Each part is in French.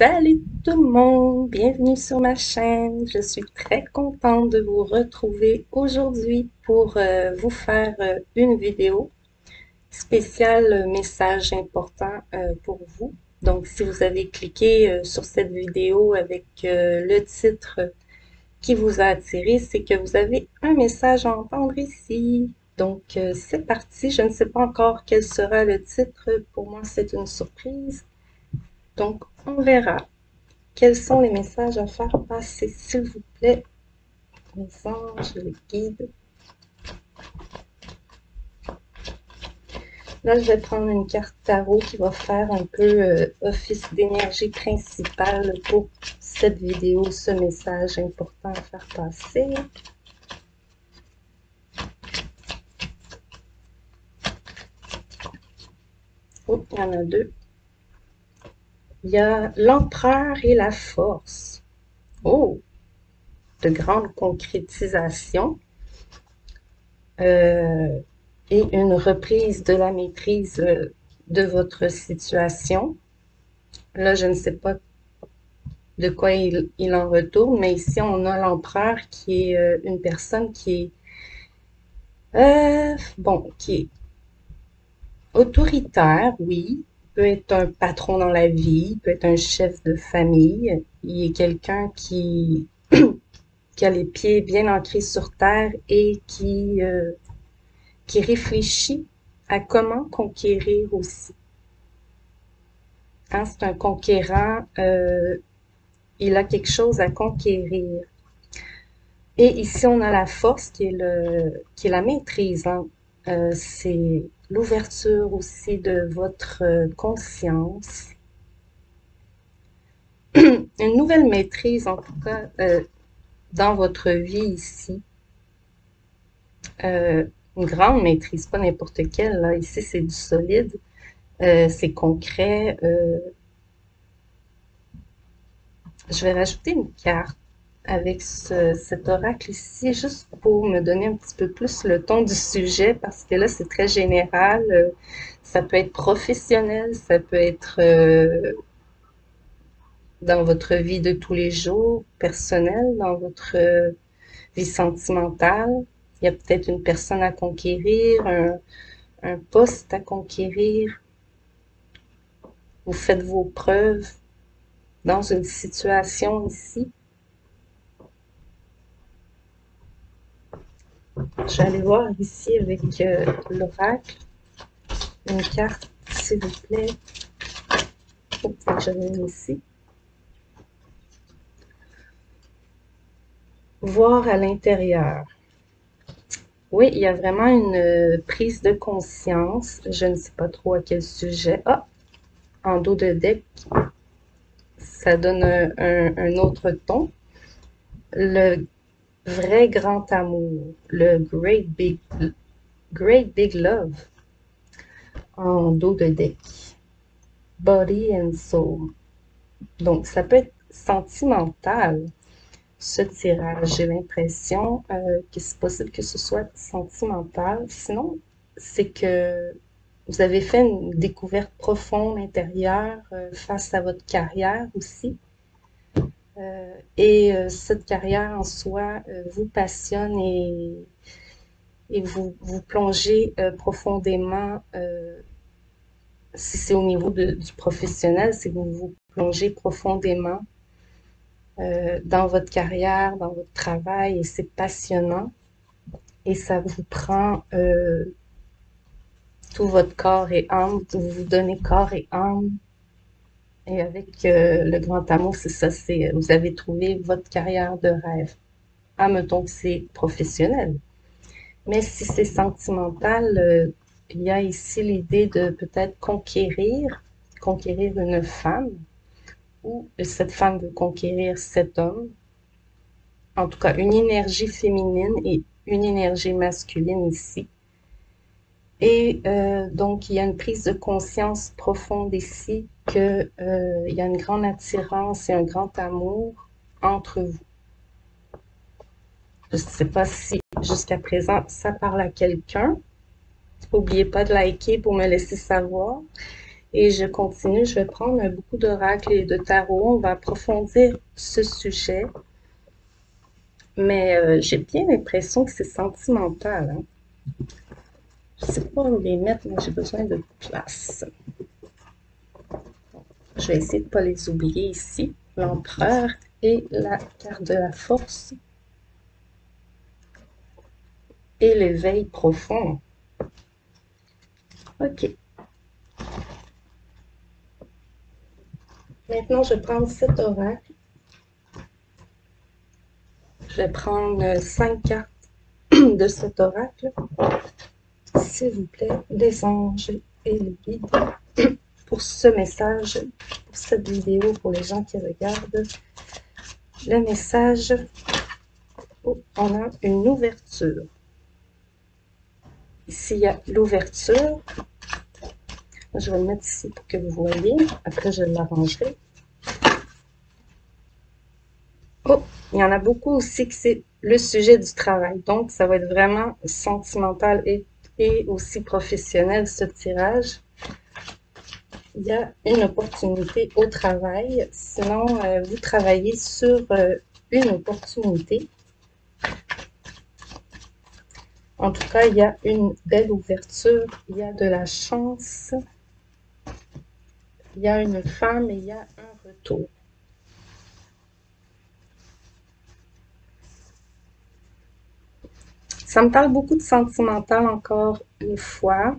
Salut tout le monde, bienvenue sur ma chaîne. Je suis très contente de vous retrouver aujourd'hui pour vous faire une vidéo spéciale message important pour vous. Donc si vous avez cliqué sur cette vidéo avec le titre qui vous a attiré, c'est que vous avez un message à entendre ici. Donc c'est parti, je ne sais pas encore quel sera le titre, pour moi c'est une surprise. Donc on verra. Quels sont les messages à faire passer, s'il vous plaît? Les anges, les guides. Là, je vais prendre une carte tarot qui va faire un peu office d'énergie principale pour cette vidéo, ce message important à faire passer. Oh, il y en a deux. Il y a l'empereur et la force. Oh, de grandes concrétisations. Et une reprise de la maîtrise de votre situation. Là, je ne sais pas de quoi il en retourne, mais ici, on a l'empereur qui est une personne qui est, qui est autoritaire, oui, peut être un patron dans la vie, peut être un chef de famille. Il est quelqu'un qui a les pieds bien ancrés sur terre et qui réfléchit à comment conquérir aussi. Hein, c'est un conquérant, il a quelque chose à conquérir. Et ici, on a la force qui est la maîtrise. Hein. C'est l'ouverture aussi de votre conscience. Une nouvelle maîtrise, en tout cas, dans votre vie ici. Une grande maîtrise, pas n'importe quelle. Là. Ici, c'est du solide, c'est concret. Je vais rajouter une carte avec cet oracle ici, juste pour me donner un petit peu plus le ton du sujet, parce que là, c'est très général. Ça peut être professionnel, ça peut être dans votre vie de tous les jours, personnelle, dans votre vie sentimentale. Il y a peut-être une personne à conquérir, un poste à conquérir. Vous faites vos preuves dans une situation ici. Je vais aller voir ici avec l'oracle. Une carte, s'il vous plaît. Oh, j'en ai une ici. Voir à l'intérieur. Oui, il y a vraiment une prise de conscience. Je ne sais pas trop à quel sujet. Ah, en dos de deck, ça donne un autre ton. Le vrai grand amour, le great big love, en dos de deck. Body and soul. Donc, ça peut être sentimental, ce tirage. J'ai l'impression que c'est possible que ce soit sentimental. Sinon, c'est que vous avez fait une découverte profonde intérieure face à votre carrière aussi. Et cette carrière en soi vous passionne et vous plongez profondément, si c'est au niveau du professionnel, c'est que vous vous plongez profondément dans votre carrière, dans votre travail, et c'est passionnant. Et ça vous prend tout votre corps et âme, vous vous donnez corps et âme. Et avec le grand amour, c'est ça, c'est vous avez trouvé votre carrière de rêve. Ah, mettons que c'est professionnel. Mais si c'est sentimental, il y a ici l'idée de peut-être conquérir une femme, ou cette femme veut conquérir cet homme. En tout cas, une énergie féminine et une énergie masculine ici. Et donc, il y a une prise de conscience profonde ici qu'il y a une grande attirance et un grand amour entre vous. Je ne sais pas si jusqu'à présent ça parle à quelqu'un. N'oubliez pas de liker pour me laisser savoir. Et je continue, je vais prendre beaucoup d'oracles et de tarot. On va approfondir ce sujet. Mais j'ai bien l'impression que c'est sentimental, hein. Je ne sais pas où les mettre, mais j'ai besoin de place. Je vais essayer de ne pas les oublier ici. L'empereur et la carte de la force. Et l'éveil profond. OK. Maintenant, je vais prendre cet oracle. Je vais prendre 5 cartes de cet oracle. S'il vous plaît, les anges et les guides pour ce message, pour cette vidéo, pour les gens qui regardent. Le message, oh, on a une ouverture. Ici, il y a l'ouverture. Je vais le mettre ici pour que vous voyez. Après, je l'arrangerai. Oh, il y en a beaucoup aussi que c'est le sujet du travail. Donc, ça va être vraiment sentimental et aussi professionnel, ce tirage. Il y a une opportunité au travail. Sinon, vous travaillez sur une opportunité. En tout cas, il y a une belle ouverture. Il y a de la chance. Il y a une femme et il y a un retour. Ça me parle beaucoup de sentimental encore une fois.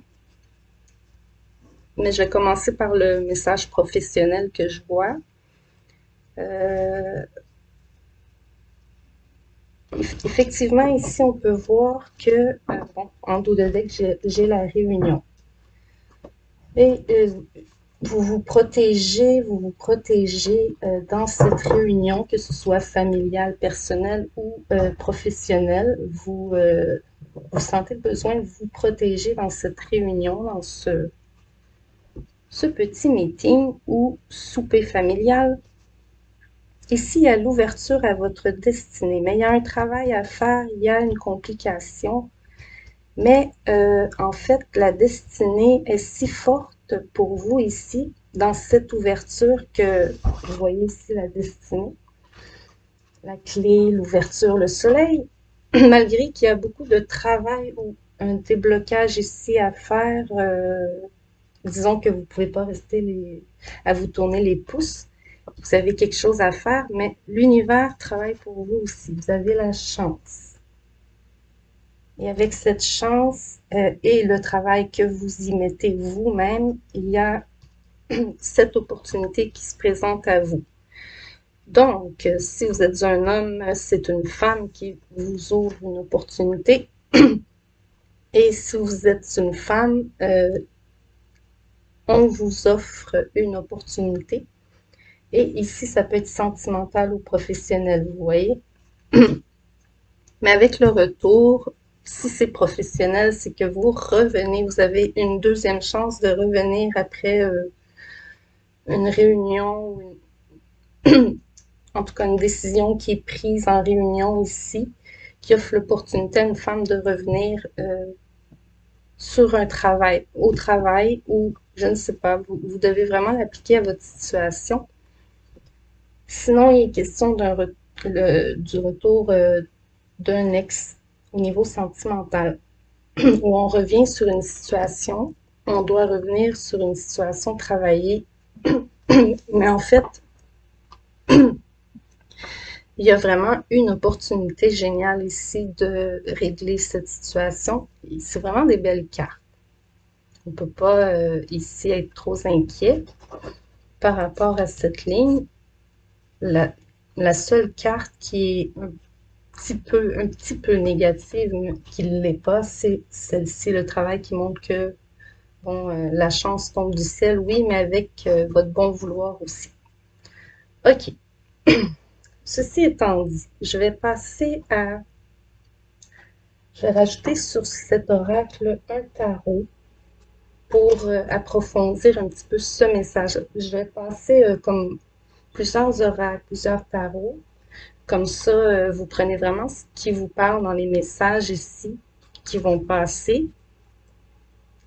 Mais je vais commencer par le message professionnel que je vois. Euh, Effectivement, ici, on peut voir que, bon, en dos de deck, j'ai la réunion. Et vous vous protégez dans cette réunion, que ce soit familiale, personnelle ou professionnelle. Vous sentez le besoin de vous protéger dans cette réunion, dans ce petit meeting ou souper familial. Ici, il y a l'ouverture à votre destinée, mais il y a un travail à faire, il y a une complication. Mais en fait, la destinée est si forte pour vous ici, dans cette ouverture, que vous voyez ici la destinée, la clé, l'ouverture, le soleil, malgré qu'il y a beaucoup de travail ou un déblocage ici à faire, disons que vous ne pouvez pas rester à vous tourner les pouces. Vous avez quelque chose à faire, mais l'univers travaille pour vous aussi. Vous avez la chance. Et avec cette chance et le travail que vous y mettez vous-même, il y a cette opportunité qui se présente à vous. Donc, si vous êtes un homme, c'est une femme qui vous ouvre une opportunité. Et si vous êtes une femme, on vous offre une opportunité. Et ici, ça peut être sentimental ou professionnel, vous voyez. Mais avec le retour, si c'est professionnel, c'est que vous revenez, vous avez une deuxième chance de revenir après une réunion ou en tout cas une décision qui est prise en réunion ici, qui offre l'opportunité à une femme de revenir sur un travail, au travail, ou je ne sais pas, vous devez vraiment l'appliquer à votre situation. Sinon, il est question du retour d'un ex au niveau sentimental, où on revient sur une situation, on doit revenir sur une situation travaillée, mais en fait, il y a vraiment une opportunité géniale ici de régler cette situation. C'est vraiment des belles cartes. On ne peut pas ici être trop inquiet par rapport à cette ligne. La seule carte qui est un petit peu négative, qui ne l'est pas, c'est celle-ci, le travail qui montre que bon, la chance tombe du ciel, oui, mais avec votre bon vouloir aussi. OK. Ceci étant dit, je vais rajouter sur cet oracle un tarot pour approfondir un petit peu ce message. Je vais passer comme plusieurs oracles, plusieurs tarots. Comme ça, vous prenez vraiment ce qui vous parle dans les messages ici qui vont passer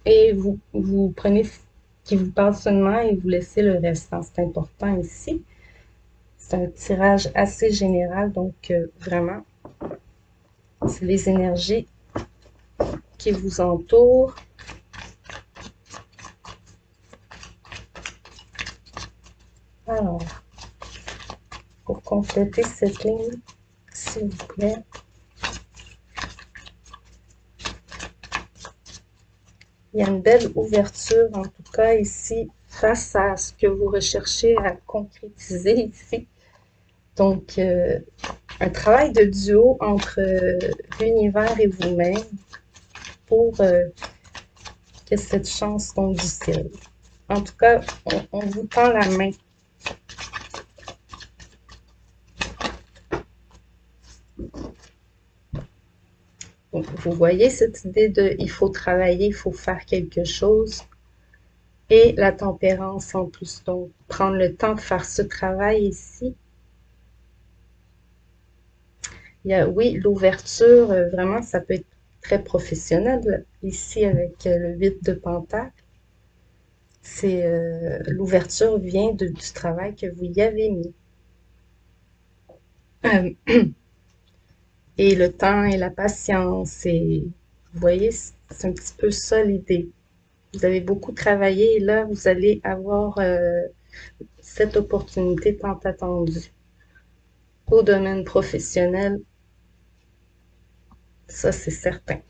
et vous prenez qui vous parle seulement et vous laissez le restant. C'est important ici. C'est un tirage assez général, donc vraiment, c'est les énergies qui vous entourent. Alors, pour compléter cette ligne, s'il vous plaît. Il y a une belle ouverture, en tout cas ici, face à ce que vous recherchez à concrétiser ici. Donc, un travail de duo entre l'univers et vous-même pour que cette chance tombe du ciel. En tout cas, on vous tend la main. Donc, vous voyez cette idée de il faut travailler, il faut faire quelque chose. Et la tempérance en plus. Donc, prendre le temps de faire ce travail ici. Il y a, oui, l'ouverture, vraiment, ça peut être très professionnel. Ici, avec le 8 de Pentacle, c'est l'ouverture vient du travail que vous y avez mis. Et le temps et la patience. Et vous voyez, c'est un petit peu ça l'idée. Vous avez beaucoup travaillé et là, vous allez avoir cette opportunité tant attendue. Au domaine professionnel, ça c'est certain.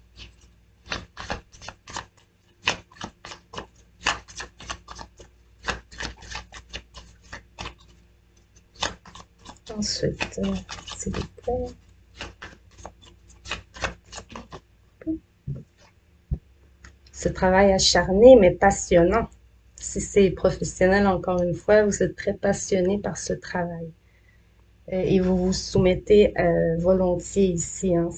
Ensuite, s'il vous plaît. Ce travail acharné mais passionnant. Si c'est professionnel, encore une fois, vous êtes très passionné par ce travail. Et vous vous soumettez volontiers ici. Hein,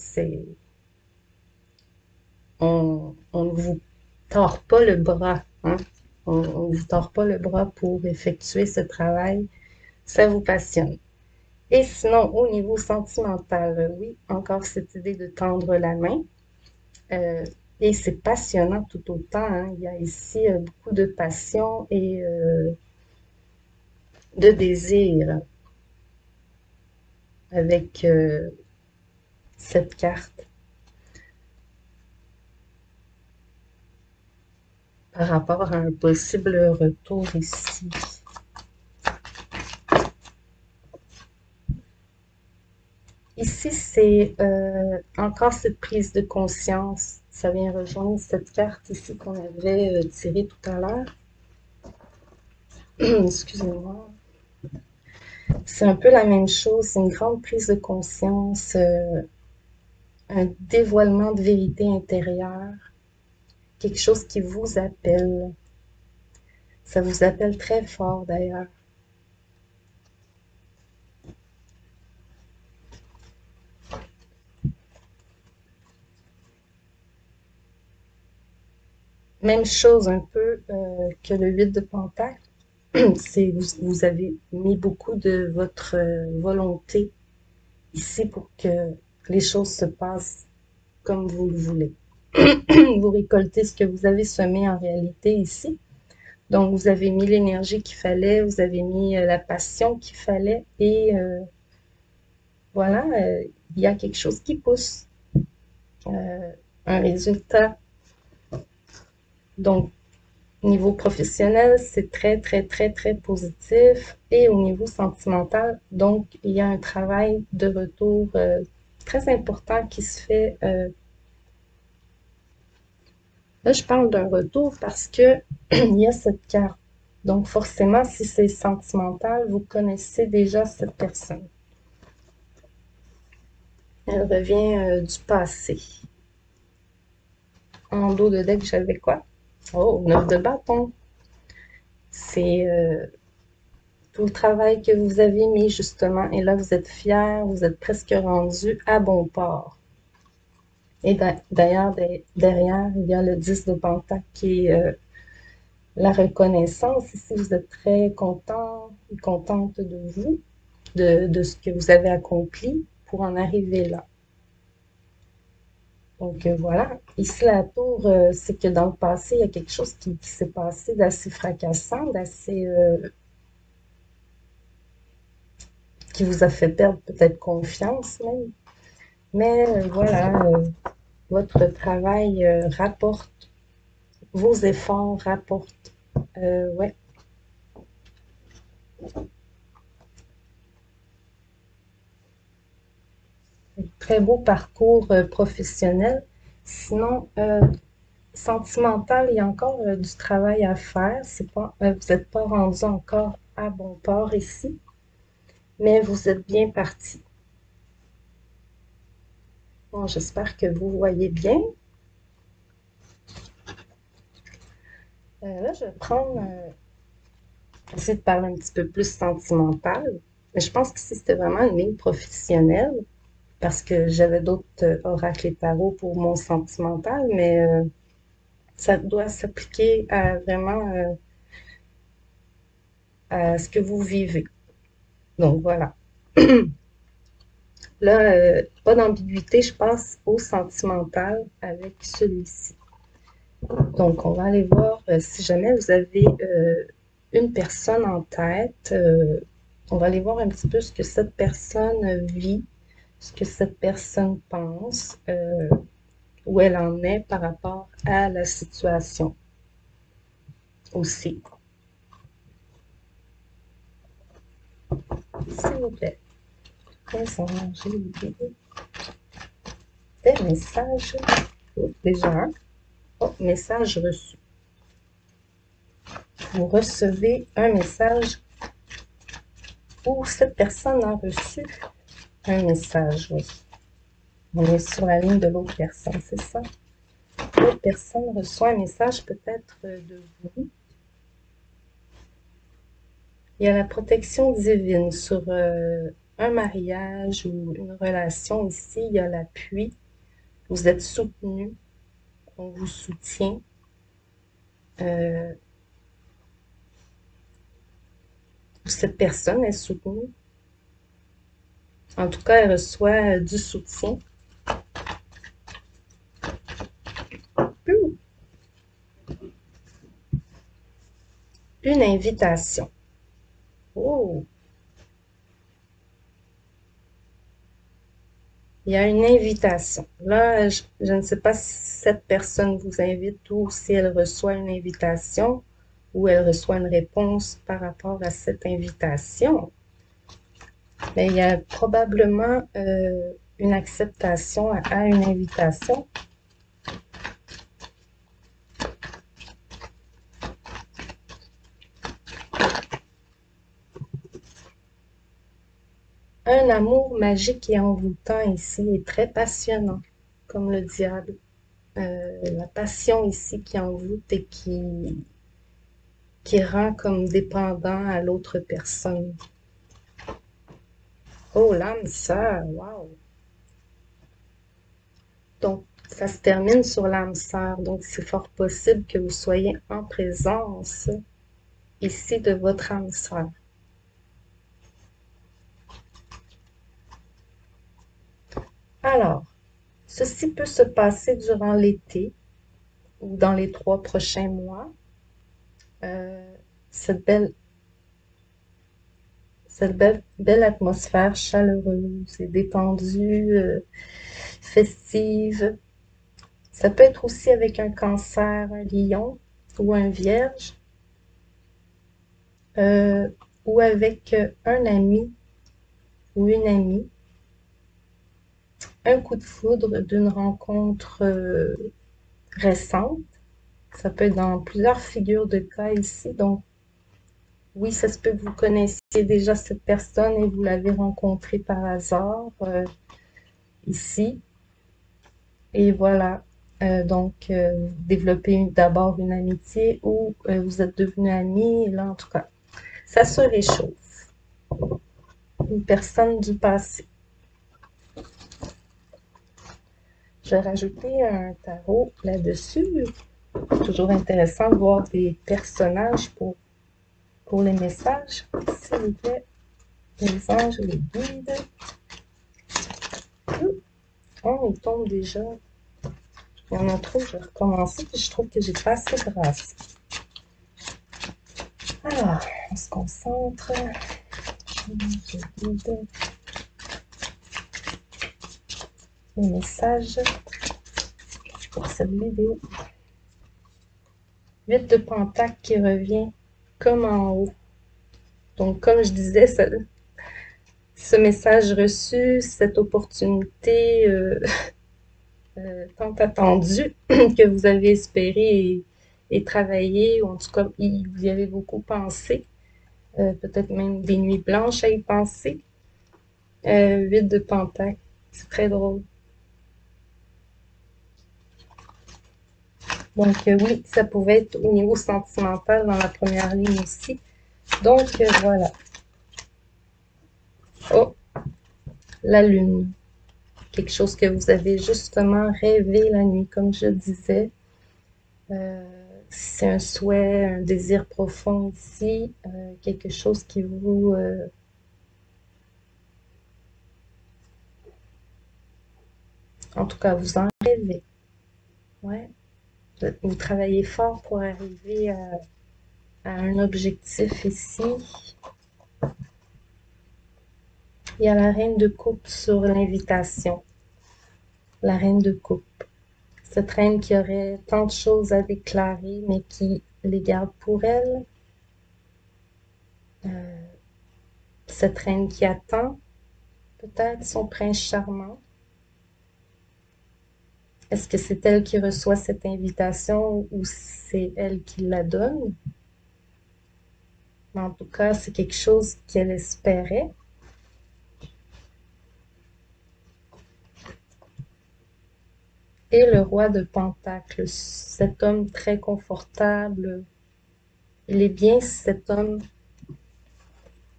on ne vous tord pas le bras. Hein, on ne vous tord pas le bras pour effectuer ce travail. Ça vous passionne. Et sinon, au niveau sentimental, oui, encore cette idée de tendre la main. Et c'est passionnant tout autant. Hein. Il y a ici beaucoup de passion et de désir avec cette carte par rapport à un possible retour ici. Ici, c'est encore cette prise de conscience. Ça vient rejoindre cette carte ici qu'on avait tirée tout à l'heure. Excusez-moi. C'est un peu la même chose. C'est une grande prise de conscience, un dévoilement de vérité intérieure, quelque chose qui vous appelle. Ça vous appelle très fort d'ailleurs. Même chose un peu que le 8 de Pentacle. C'est vous avez mis beaucoup de votre volonté ici pour que les choses se passent comme vous le voulez. Vous récoltez ce que vous avez semé en réalité ici. Donc, vous avez mis l'énergie qu'il fallait, vous avez mis la passion qu'il fallait et voilà, il y a quelque chose qui pousse. Un résultat. Donc, niveau professionnel, c'est très, très, très, très positif. Et au niveau sentimental, donc, il y a un travail de retour très important qui se fait. Là, je parle d'un retour parce que il y a cette carte. Donc, forcément, si c'est sentimental, vous connaissez déjà cette personne. Elle revient du passé. En dos de deck, j'avais quoi? Oh, 9 de bâton. C'est tout le travail que vous avez mis justement. Et là, vous êtes fiers, vous êtes presque rendu à bon port. Et d'ailleurs, derrière, il y a le 10 de Pentacle qui est la reconnaissance. Ici, vous êtes très content et contente de vous, de ce que vous avez accompli pour en arriver là. Donc voilà. Ici, la tour, c'est que dans le passé, il y a quelque chose qui s'est passé d'assez fracassant, d'assez qui vous a fait perdre peut-être confiance même. Mais voilà, votre travail rapporte, vos efforts rapportent. Ouais, très beau parcours professionnel. Sinon, sentimental, il y a encore du travail à faire. C'est pas, vous n'êtes pas rendu encore à bon port ici, mais vous êtes bien parti. Bon, j'espère que vous voyez bien. Là, je vais prendre, essayer de parler un petit peu plus sentimental. Mais je pense que si c'était vraiment une ligne professionnelle, parce que j'avais d'autres oracles et tarots pour mon sentimental, mais ça doit s'appliquer à vraiment à ce que vous vivez. Donc voilà. Là, pas d'ambiguïté, je passe au sentimental avec celui-ci. Donc, on va aller voir si jamais vous avez une personne en tête. On va aller voir un petit peu ce que cette personne vit, ce que cette personne pense, où elle en est par rapport à la situation aussi. S'il vous plaît. J'ai des messages. Oh, déjà un. Oh, message reçu. Vous recevez un message ou cette personne a reçu un message. Oui. On est sur la ligne de l'autre personne, c'est ça? L'autre personne reçoit un message peut-être de vous. Il y a la protection divine sur un mariage ou une relation ici. Il y a l'appui. Vous êtes soutenu. On vous soutient. Euh, cette personne est soutenue. En tout cas, elle reçoit du soutien. Une invitation. Oh, il y a une invitation. Là, je ne sais pas si cette personne vous invite ou si elle reçoit une invitation ou elle reçoit une réponse par rapport à cette invitation. Mais il y a probablement une acceptation à une invitation. Un amour magique et envoûtant ici est très passionnant, comme le diable. La passion ici qui envoûte et qui rend comme dépendant à l'autre personne. Oh, l'âme sœur, wow! Donc, ça se termine sur l'âme sœur. Donc, c'est fort possible que vous soyez en présence ici de votre âme sœur. Alors, ceci peut se passer durant l'été ou dans les 3 prochains mois. Euh, cette belle, belle atmosphère chaleureuse et détendue, festive. Ça peut être aussi avec un cancer, un lion ou un vierge, euh, ou avec un ami ou une amie. Un coup de foudre d'une rencontre récente. Ça peut être dans plusieurs figures de cas ici. Donc, oui, ça se peut que vous connaissiez déjà cette personne et vous l'avez rencontrée par hasard ici. Et voilà. Donc, développer d'abord une amitié ou vous êtes devenus amis. Et là, en tout cas, ça se réchauffe. Une personne du passé. Je vais rajouter un tarot là-dessus. Toujours intéressant de voir des personnages pour les messages. S'il vous plaît, les anges, les guides. Oh, il tombe déjà. Il y en a trop, je vais recommencer, puis je trouve que j'ai pas assez brassé. Alors, on se concentre. Je vide les messages pour cette vidéo. 8 de pentacle qui revient comme en haut. Donc, comme je disais, ce message reçu, cette opportunité tant attendue que vous avez espéré et travaillé, ou en tout cas, vous y avez beaucoup pensé, peut-être même des nuits blanches à y penser. 8 de pentacle, c'est très drôle. Donc oui, ça pouvait être au niveau sentimental dans la première ligne aussi. Donc voilà. Oh, la lune. Quelque chose que vous avez justement rêvé la nuit, comme je disais. C'est un souhait, un désir profond ici, quelque chose qui vous... en tout cas, vous en rêvez. Ouais. Vous travaillez fort pour arriver à un objectif ici. Il y a la reine de coupe sur l'invitation. La reine de coupe. Cette reine qui aurait tant de choses à déclarer, mais qui les garde pour elle. Cette reine qui attend peut-être son prince charmant. Est-ce que c'est elle qui reçoit cette invitation ou c'est elle qui la donne? Mais en tout cas, c'est quelque chose qu'elle espérait. Et le roi de Pentacle, cet homme très confortable. Il est bien cet homme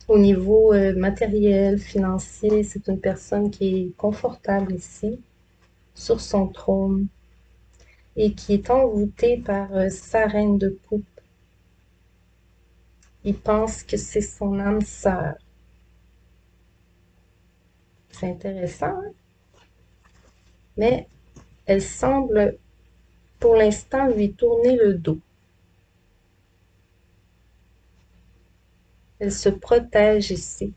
au niveau matériel, financier. C'est une personne qui est confortable ici, sur son trône, et qui est envoûtée par sa reine de coupe. Il pense que c'est son âme sœur. C'est intéressant, hein? Mais elle semble pour l'instant lui tourner le dos. Elle se protège ici.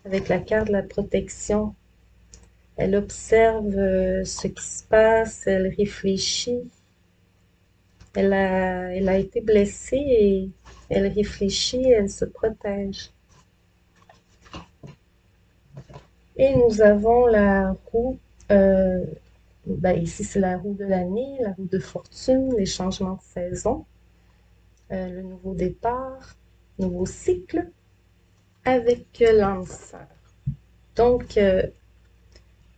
Avec la carte de la protection, elle observe ce qui se passe, elle réfléchit. Elle a été blessée et elle réfléchit, elle se protège. Et nous avons la roue, ici c'est la roue de l'année, la roue de fortune, les changements de saison, le nouveau départ, nouveau cycle, avec l'âme sœur. Donc,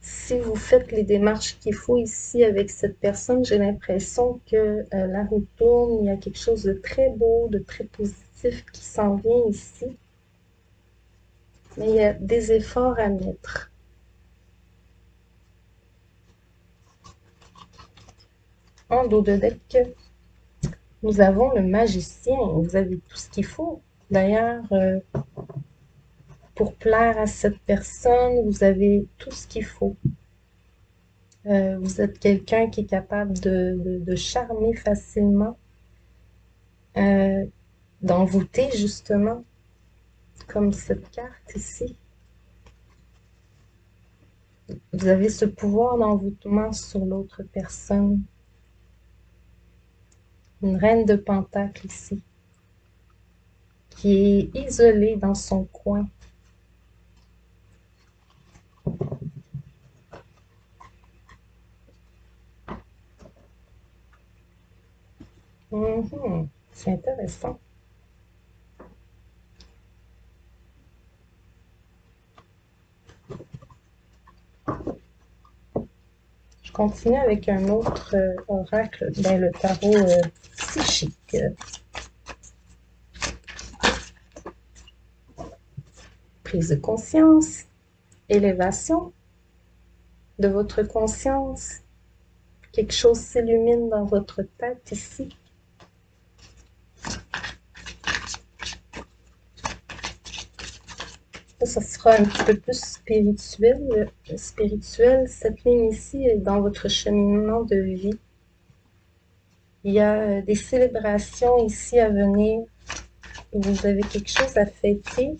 si vous faites les démarches qu'il faut ici avec cette personne, j'ai l'impression que la roue tourne, il y a quelque chose de très beau, de très positif qui s'en vient ici. Mais il y a des efforts à mettre. En dos de deck, nous avons le magicien. Vous avez tout ce qu'il faut. D'ailleurs, pour plaire à cette personne, vous avez tout ce qu'il faut. Vous êtes quelqu'un qui est capable de charmer facilement, d'envoûter justement, comme cette carte ici. Vous avez ce pouvoir d'envoûtement sur l'autre personne. Une reine de pentacle ici, qui est isolée dans son coin. C'est intéressant. Je continue avec un autre oracle, le tarot psychique. Prise de conscience, élévation de votre conscience. Quelque chose s'illumine dans votre tête ici. ça sera un petit peu plus spirituel. Cette ligne ici est dans votre cheminement de vie. Il y a des célébrations ici à venir. Vous avez quelque chose à fêter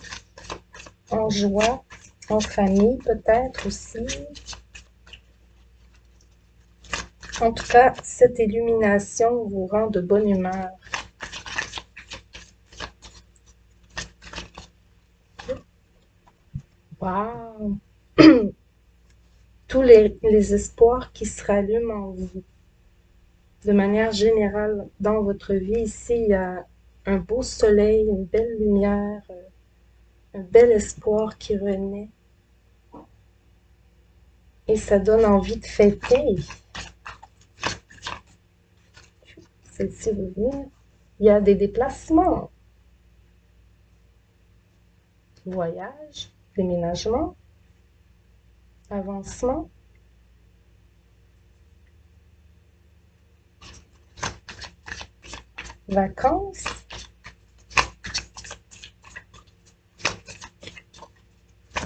en joie, en famille peut-être aussi. En tout cas, cette illumination vous rend de bonne humeur. Wow! Tous les espoirs qui se rallument en vous. De manière générale, dans votre vie, ici, il y a un beau soleil, une belle lumière, un bel espoir qui renaît. Et ça donne envie de fêter. Celle-ci revenir. Il y a des déplacements, voyages, déménagements, avancements. Vacances,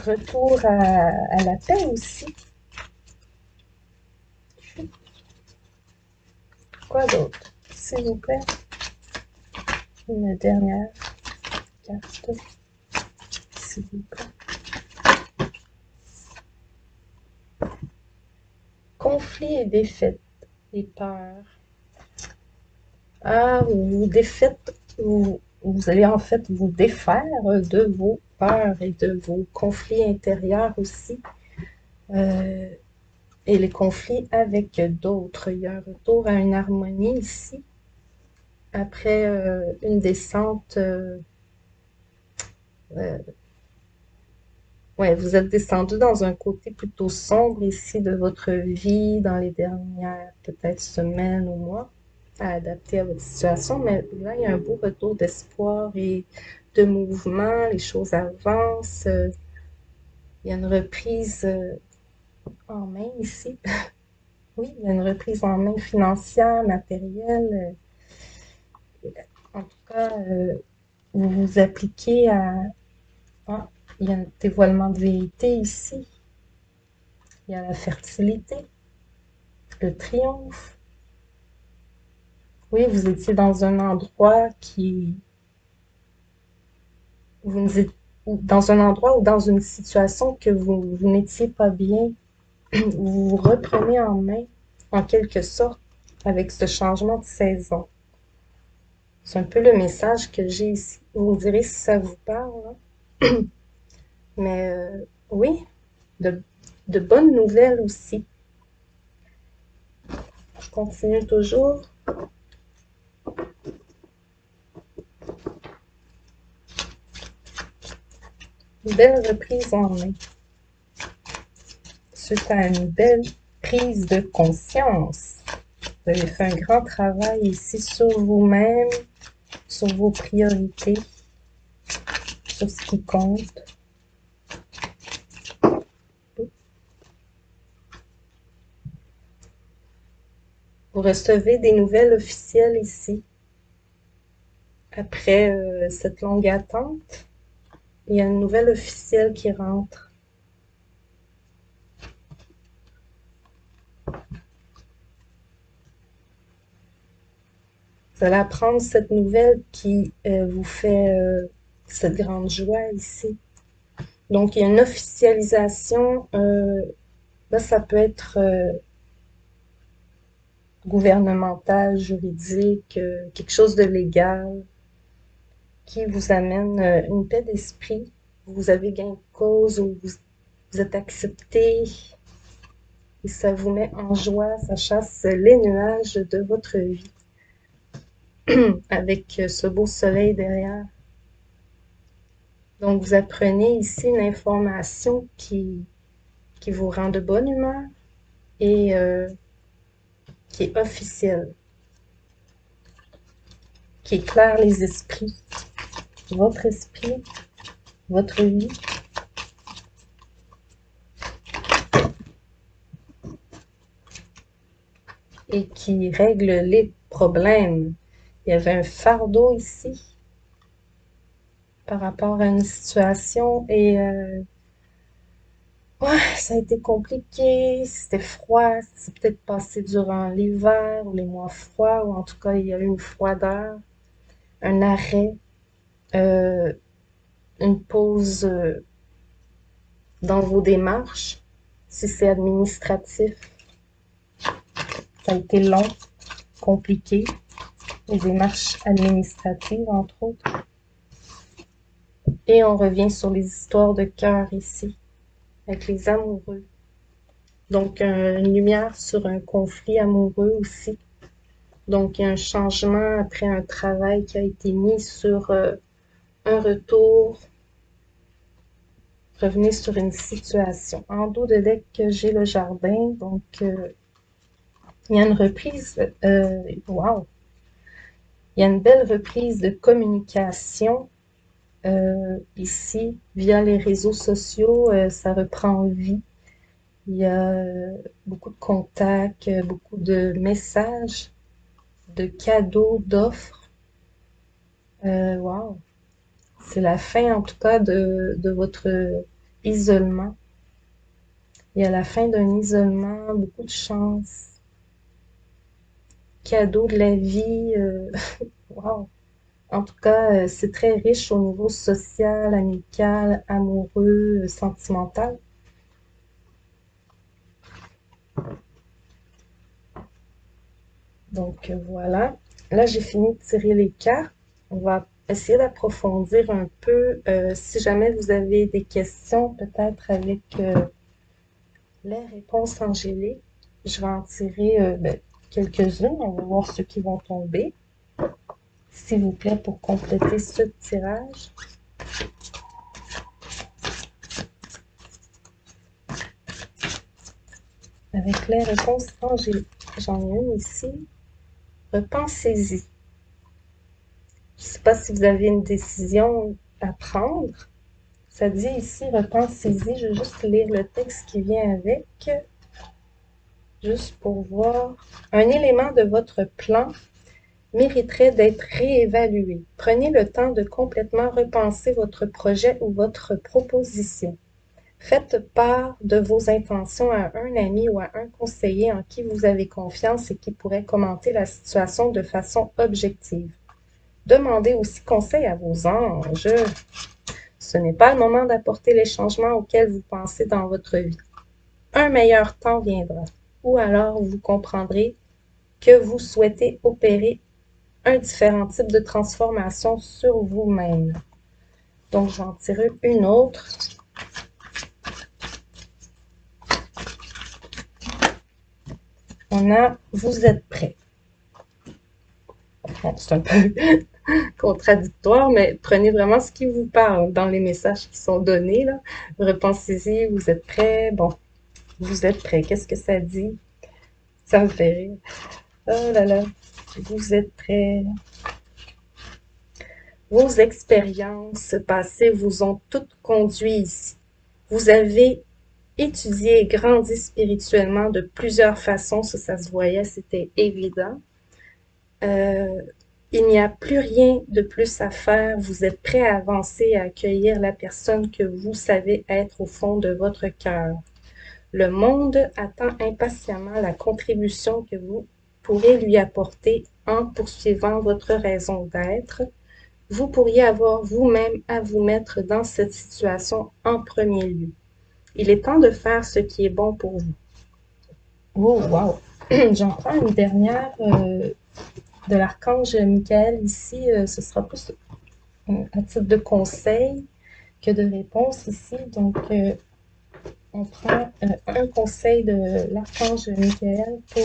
retour à la paix aussi. Quoi d'autre, s'il vous plaît? Une dernière carte, s'il vous plaît. Conflit et défaite, et peur. Ah, vous défaites, vous allez en fait vous défaire de vos peurs et de vos conflits intérieurs aussi. Et les conflits avec d'autres. Il y a un retour à une harmonie ici. Après une descente, ouais, vous êtes descendu dans un côté plutôt sombre ici de votre vie dans les dernières peut-être semaines ou mois à adapter à votre situation, mais là, il y a un beau retour d'espoir et de mouvement, les choses avancent, il y a une reprise en main ici. Oui, il y a une reprise en main financière, matérielle. En tout cas, vous vous appliquez à... Ah, il y a un dévoilement de vérité ici. Il y a la fertilité, le triomphe. Oui, vous étiez dans un endroit qui... Vous êtes dans un endroit ou dans une situation que vous n'étiez pas bien. Vous vous reprenez en main, en quelque sorte, avec ce changement de saison. C'est un peu le message que j'ai ici. Vous me direz si ça vous parle, hein? Mais oui, de, de bonnes nouvelles aussi. Je continue toujours. Une belle reprise en main. Suite à une belle prise de conscience. Vous avez fait un grand travail ici sur vous-même, sur vos priorités, sur ce qui compte. Vous recevez des nouvelles officielles ici. Après cette longue attente, il y a une nouvelle officielle qui rentre. Vous allez apprendre cette nouvelle qui vous fait cette grande joie ici. Donc, il y a une officialisation. Là, ça peut être gouvernemental, juridique, quelque chose de légal qui vous amène une paix d'esprit. Vous avez gain de cause ou vous êtes accepté et ça vous met en joie, ça chasse les nuages de votre vie avec ce beau soleil derrière. Donc, vous apprenez ici une information qui vous rend de bonne humeur et qui est officielle, qui éclaire les esprits, votre esprit, votre vie. Et qui règle les problèmes. Il y avait un fardeau ici par rapport à une situation et ouais, ça a été compliqué, c'était froid, c'est peut-être passé durant l'hiver ou les mois froids, ou en tout cas, il y a eu une froideur, un arrêt, euh, une pause dans vos démarches. Si c'est administratif, ça a été long, compliqué, les démarches administratives, entre autres. Et on revient sur les histoires de cœur ici, avec les amoureux. Donc, une lumière sur un conflit amoureux aussi. Donc, il y a un changement après un travail qui a été mis sur un retour. Revenez sur une situation. En dos de deck, j'ai le jardin. Donc, il y a une reprise. Wow! Il y a une belle reprise de communication ici via les réseaux sociaux. Ça reprend vie. Il y a beaucoup de contacts, beaucoup de messages, de cadeaux, d'offres. Wow! C'est la fin, en tout cas, de votre isolement. Il y a la fin d'un isolement, beaucoup de chance. Cadeau de la vie. Wow! En tout cas, c'est très riche au niveau social, amical, amoureux, sentimental. Donc voilà. Là, j'ai fini de tirer les cartes. On va essayer d'approfondir un peu. Si jamais vous avez des questions, peut-être avec les réponses angéliques, je vais en tirer quelques-unes. On va voir ceux qui vont tomber. S'il vous plaît, pour compléter ce tirage. Avec les réponses angéliques. J'en ai une ici. Repensez-y. Je ne sais pas si vous avez une décision à prendre. Ça dit ici, repensez-y. Je vais juste lire le texte qui vient avec, juste pour voir. Un élément de votre plan mériterait d'être réévalué. Prenez le temps de complètement repenser votre projet ou votre proposition. Faites part de vos intentions à un ami ou à un conseiller en qui vous avez confiance et qui pourrait commenter la situation de façon objective. Demandez aussi conseil à vos anges. Ce n'est pas le moment d'apporter les changements auxquels vous pensez dans votre vie. Un meilleur temps viendra. Ou alors vous comprendrez que vous souhaitez opérer un différent type de transformation sur vous-même. Donc, j'en tire une autre. On a « Vous êtes prêt ». Bon, c'est un peu contradictoire, mais prenez vraiment ce qui vous parle dans les messages qui sont donnés, là. Repensez-y, vous êtes prêt. Bon, vous êtes prêt. Qu'est-ce que ça dit? Ça me fait rire. Oh là là, vous êtes prêt. Vos expériences passées vous ont toutes conduit ici. Vous avez étudié et grandi spirituellement de plusieurs façons, ça se voyait, c'était évident. Il n'y a plus rien de plus à faire. Vous êtes prêt à avancer et à accueillir la personne que vous savez être au fond de votre cœur. Le monde attend impatiemment la contribution que vous pourrez lui apporter en poursuivant votre raison d'être. Vous pourriez avoir vous-même à vous mettre dans cette situation en premier lieu. Il est temps de faire ce qui est bon pour vous. Oh, wow! J'en prends une dernière de l'archange Michael ici. Ce sera plus à titre de conseil que de réponse ici. Donc, on prend un conseil de l'archange Michael pour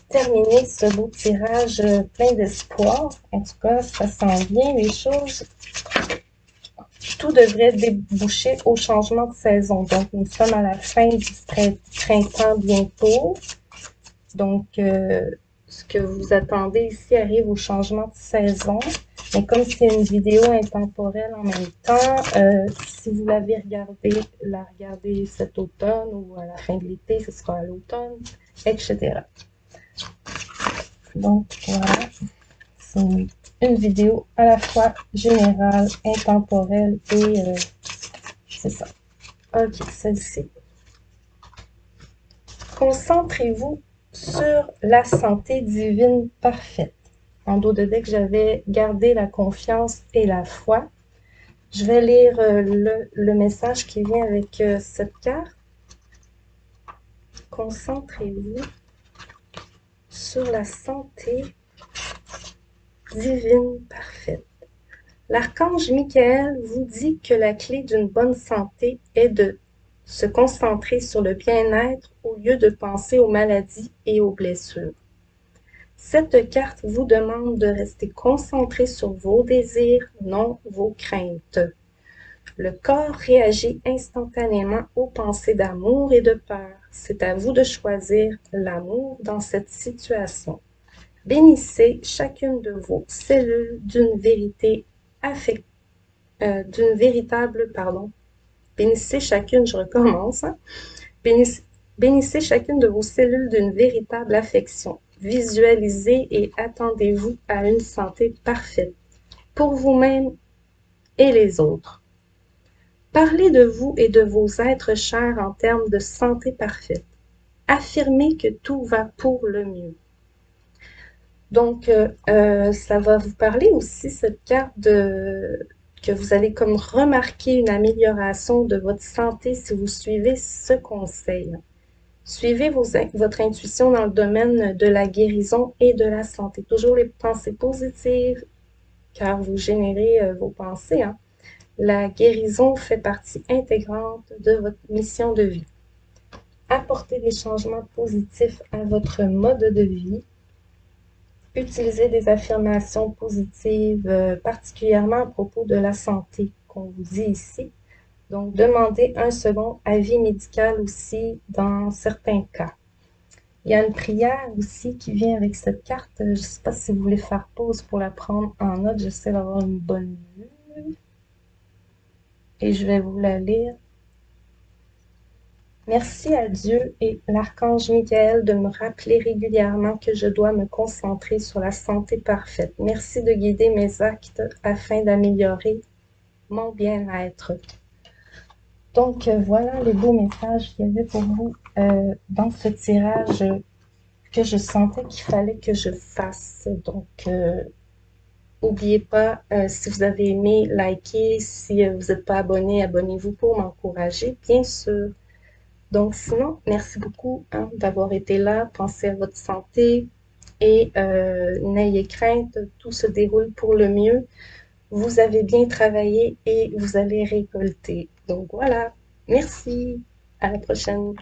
terminer ce beau tirage plein d'espoir. En tout cas, ça sent bien les choses. Tout devrait déboucher au changement de saison. Donc, nous sommes à la fin du printemps bientôt. Donc, ce que vous attendez ici arrive au changement de saison. Mais comme c'est une vidéo intemporelle en même temps, si vous l'avez la regardez cet automne ou à la fin de l'été, ce sera à l'automne, etc. Donc, voilà. une vidéo à la fois générale, intemporelle et c'est ça. Ok, celle-ci. Concentrez-vous sur la santé divine parfaite. En dos de deck, j'avais gardé la confiance et la foi. Je vais lire le message qui vient avec cette carte. Concentrez-vous sur la santé divine parfaite. L'archange Michael vous dit que la clé d'une bonne santé est de se concentrer sur le bien-être au lieu de penser aux maladies et aux blessures. Cette carte vous demande de rester concentré sur vos désirs, non vos craintes. Le corps réagit instantanément aux pensées d'amour et de peur. C'est à vous de choisir l'amour dans cette situation. Bénissez chacune de vos cellules d'une véritable, bénissez chacune, je recommence, hein. Bénissez chacune de vos cellules d'une véritable affection. Visualisez et attendez-vous à une santé parfaite pour vous-même et les autres. Parlez de vous et de vos êtres chers en termes de santé parfaite. Affirmez que tout va pour le mieux. Donc, ça va vous parler aussi, cette carte, que vous allez comme remarquer une amélioration de votre santé si vous suivez ce conseil. Suivez votre intuition dans le domaine de la guérison et de la santé. Toujours les pensées positives, car vous générez vos pensées, hein. La guérison fait partie intégrante de votre mission de vie. Apportez des changements positifs à votre mode de vie. Utilisez des affirmations positives, particulièrement à propos de la santé qu'on vous dit ici. Donc, demandez un second avis médical aussi dans certains cas. Il y a une prière aussi qui vient avec cette carte. Je ne sais pas si vous voulez faire pause pour la prendre en note. J'essaie d'avoir une bonne vue. Et je vais vous la lire. Merci à Dieu et l'archange Michael de me rappeler régulièrement que je dois me concentrer sur la santé parfaite. Merci de guider mes actes afin d'améliorer mon bien-être. Donc, voilà les beaux messages qu'il y avait pour vous dans ce tirage que je sentais qu'il fallait que je fasse. Donc, n'oubliez pas, si vous avez aimé, likez. Si vous n'êtes pas abonné, abonnez-vous pour m'encourager, bien sûr. Donc, sinon, merci beaucoup d'avoir été là. Pensez à votre santé et n'ayez crainte, tout se déroule pour le mieux. Vous avez bien travaillé et vous allez récolter. Donc, voilà. Merci. À la prochaine.